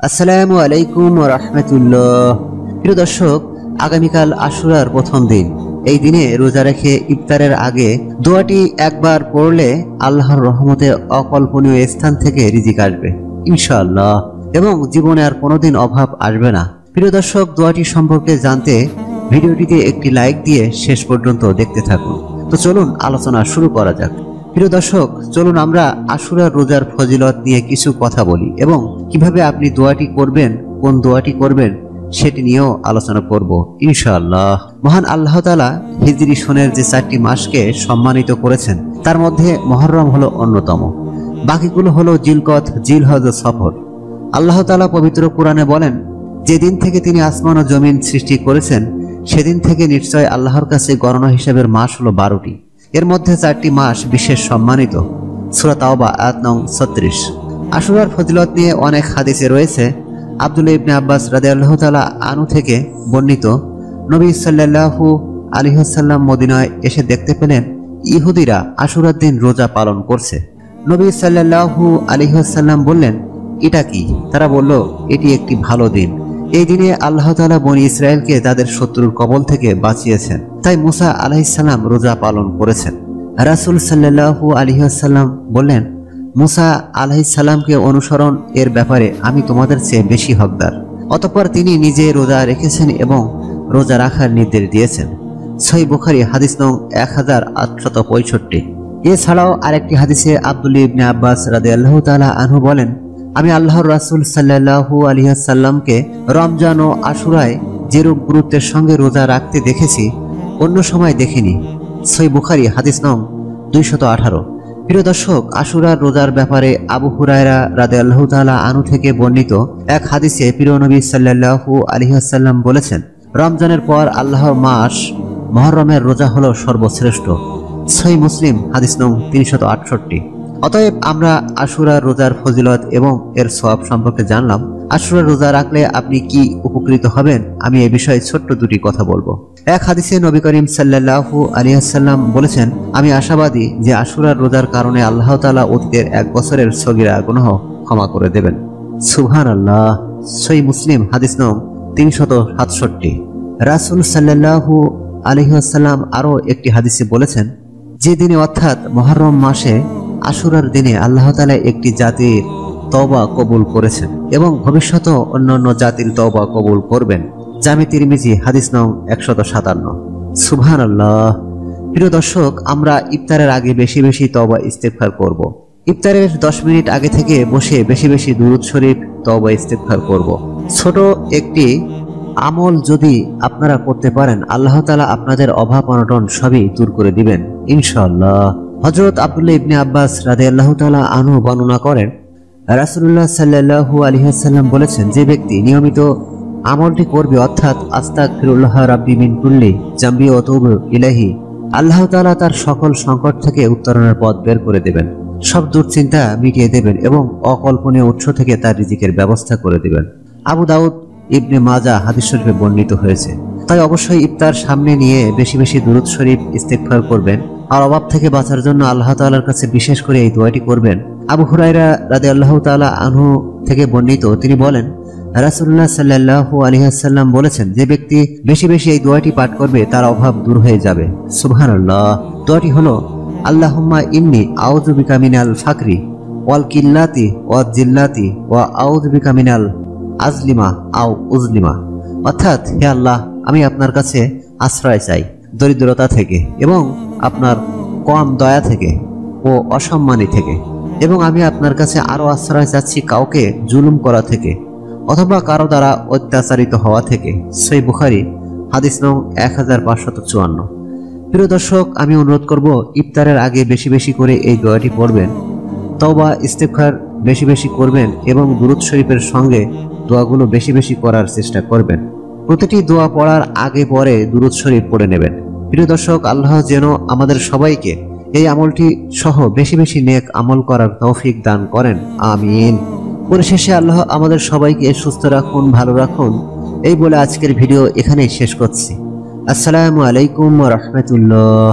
আসসালামু আলাইকুম ওয়া রাহমাতুল্লাহ। প্রিয় দর্শক, আগামীকাল আশুরার প্রথম দিন। এই দিনে রোজা রেখে ইফতারের আগে দোয়াটি একবার পড়লে আল্লাহর রহমতে অকল্পনীয় স্থান থেকে রিজিক আসবে ইনশাআল্লাহ, এবং জীবনে আর কোনোদিন অভাব আসবে না। প্রিয় দর্শক, দোয়াটি সম্পর্কে জানতে ভিডিওটিতে একটি লাইক দিয়ে শেষ পর্যন্ত দেখতে থাকুন। তো চলুন আলোচনা শুরু করা যাক। প্রিয় দর্শক, চলুন আমরা আশুরার রোজার ফজিলত নিয়ে কিছু কথা বলি এবং কিভাবে আপনি দোয়াটি করবেন, কোন দোয়াটি করবেন সেটি নিয়েও আলোচনা করব ইনশাআল্লাহ। মহান আল্লাহ তাআলা হিজরি সনের যে 4টি মাসকে সম্মানিত করেছেন তার মধ্যে মুহররম হলো অন্যতম, বাকিগুলো হলো জিলকত, জিলহজ ও সফর। আল্লাহ তাআলা পবিত্র কোরআনে বলেন, যেদিন থেকে তিনি আসমান ও জমিন সৃষ্টি করেছেন সেদিন থেকে নিশ্চয় আল্লাহর কাছে গণনা হিসাবের মাস হলো 12টি। এর মধ্যে 4টি মাস বিশেষ সম্মানিত। সূরা তাওবা আয়াত নং 36। আশুরার ফজিলত নিয়ে অনেক হাদিসে রয়েছে। আব্দুল্লাহ ইবনে আব্বাস রাদিয়াল্লাহু তাআলা আনহু থেকে বর্ণিত, নবী সাল্লাল্লাহু আলাইহি ওয়াসাল্লাম মদিনায় এসে দেখতে পেলেন ইহুদিরা আশুরার দিন রোজা পালন করছে। নবী সাল্লাল্লাহু আলাইহি ওয়াসাল্লাম বললেন, এটা কি? তারা বলল, এটি একটি ভালো দিন। এই দিনে আল্লাহ তাআলা বনী ইসরায়েলকে তাদের শত্রুর কবল থেকে বাঁচিয়েছেন, তাই মুসা আলাইহিস সালাম রোজা পালন করেছেন। রাসূল সাল্লাল্লাহু আলাইহি ওয়াসাল্লাম বললেন, মুসা আলাইহিস সালামকে অনুসরণ এর ব্যাপারে আমি তোমাদের চেয়ে বেশি হকদার। অতঃপর তিনি নিজে রোজা রেখেছেন এবং রোজা রাখার নির্দেশ দিয়েছেন। সহিহ বুখারী হাদিস নং 1865। এছাড়াও আরেকটি হাদিসে আব্দুল্লাহ ইবনে আব্বাস রাদিয়াল্লাহু তাআলা আনহু বলেন, আমি আল্লাহর রাসূল সাল্লাল্লাহু আলাইহি ওয়াসাল্লামকে রমজান ও আশুরায় যেরূপ গুরুত্বের সঙ্গে রোজা রাখতে দেখেছি অন্য সময় দেখিনি। সহিহ বুখারী হাদিস নং 218। প্রিয় দর্শক, আশুরার রোজার ব্যাপারে আবু হুরায়রা রাদিয়াল্লাহু তাআলা আনহু থেকে বর্ণিত এক হাদিসে প্রিয় নবী সাল্লাল্লাহু আলাইহি ওয়াসাল্লাম বলেছেন, রমজানের পর আল্লাহর মাস মুহররমের রোজা হলো সর্বশ্রেষ্ঠ। সহিহ মুসলিম হাদিস নং 368। অতএব আমরা আশুরার রোজার ফজিলত এবং এর সওয়াব সম্পর্কে জানলাম। আশুরার রোজা রাখলে আপনি কি উপকৃত হবেন, আমি এই বিষয়ে ছোট্ট দুটি কথা বলবো। এক হাদিসে নবী করিম সাল্লাল্লাহু আলাইহি ওয়াসাল্লাম বলেছেন, আমি আশাবাদী যে আশুরার রোজার কারণে আল্লাহ তাআলা অতীতের 1 বছরের সগীরা গুনাহ ক্ষমা করে দেবেন। সুবহানাল্লাহ। সহিহ মুসলিম হাদিস নং 367। রাসূল সাল্লাল্লাহু আলাইহি ওয়াসাল্লাম আরো একটি হাদিসে বলেছেন, যে দিনে অর্থাৎ মুহররম মাসে আশুরার দিনে আল্লাহ তাআলা একটি জাতির তওবা কবুল করেছেন এবং ভবিষ্যতেও অন্যান্য জাতির তওবা কবুল করবেন। জামি তিরমিজি হাদিস নং 157। সুবহানাল্লাহ। প্রিয় দর্শক, আমরা ইফতারের আগে বেশি বেশি তওবা ইস্তেগফার করব। ইফতারের 10 মিনিট আগে থেকে বসে বেশি বেশি দুরূদ শরীফ তওবা ইস্তেগফার করব। ছোট একটি আমল যদি আপনারা করতে পারেন, আল্লাহ তাআলা আপনাদের অভাব অনটন সবই দূর করে দিবেন ইনশাআল্লাহ। হযরত আব্দুল্লাহ ইবনে আব্বাস রাদিয়াল্লাহু তাআলা আনহু বর্ণনা করেন, রাসূলুল্লাহ সাল্লাল্লাহু আলাইহি ওয়াসাল্লাম বলেছেন, যে ব্যক্তি নিয়মিত আমলটি করবে অর্থাৎ আস্তাগফিরুল্লাহ রাব্বি মিন কুল্লি জামবি ওয়া আতুবু ইলাইহি, আল্লাহ তাআলা তার সকল সংকট থেকে উত্তরণের পথ বের করে দেবেন, সব দুশ্চিন্তা মিটিয়ে দেবেন এবং অকল্পনীয় উৎস থেকে তার রিজিকের ব্যবস্থা করে দেবেন। আবু দাউদ ইবনে মাজাহ হাদিস শরীফে বর্ণিত হয়েছে। তাই অবশ্যই ইফতার সামনে নিয়ে বেশি বেশি দুরূদ শরীফ ইস্তেগফার করবেন আর অভাব থেকে বাঁচার জন্য আল্লাহ তাআলার কাছে বিশেষ করে এই দোয়াটি করবেন। আবু হুরায়রা রাদিয়াল্লাহু তাআলা আনহু থেকে বর্ণিত, তিনি বলেন, রাসূলুল্লাহ সাল্লাল্লাহু আলাইহি ওয়াসাল্লাম বলেছেন, যে ব্যক্তি বেশি বেশি এই দোয়াটি পাঠ করবে তার অভাব দূর হয়ে যাবে। সুবহানাল্লাহ। দোয়াটি হলো, আল্লাহুম্মা ইন্নী আউযু বিকা মিনাল ফাকরি ওয়াল কিল্লাতি ওয়াল জিল্লাতি ওয়া আউযু বিকা মিনাল আজলিমা আও উজলিমা। অর্থাৎ, হে আল্লাহ, আমি আপনার কাছে আশ্রয় চাই দরিদ্রতা থেকে এবং আপনার কম দয়া থেকে ও অসম্মানী থেকে, এবং আমি আপনার কাছে আরো আশ্রয় চাচ্ছি কাউকে জুলুম করা থেকে অথবা কারো দ্বারা অত্যাচারিত হওয়া থেকে। সহিহ বুখারী হাদিস নং 1554। প্রিয় দর্শক, আমি অনুরোধ করব ইফতারের আগে বেশি বেশি করে এই দোয়াটি পড়বেন, তওবা ইস্তেগফার বেশি বেশি করবেন এবং দুরূদ শরীফের সঙ্গে দোয়াগুলো বেশি বেশি করার চেষ্টা করবেন। প্রতিটি দোয়া পড়ার আগে পরে দুরূদ শরীফ পড়ে নেবেন। প্রিয় দর্শক, আল্লাহ যেন আমাদের সবাইকে এই আমলটি সহ বেশি বেশি নেক আমল করার তৌফিক দান করেন, আমিন। পরিশেষে আল্লাহ আমাদের সবাইকে সুস্থ রাখুন, ভালো রাখুন, এই বলে আজকের ভিডিও এখানেই শেষ করছি। আসসালামু আলাইকুম ওয়া রাহমাতুল্লাহ।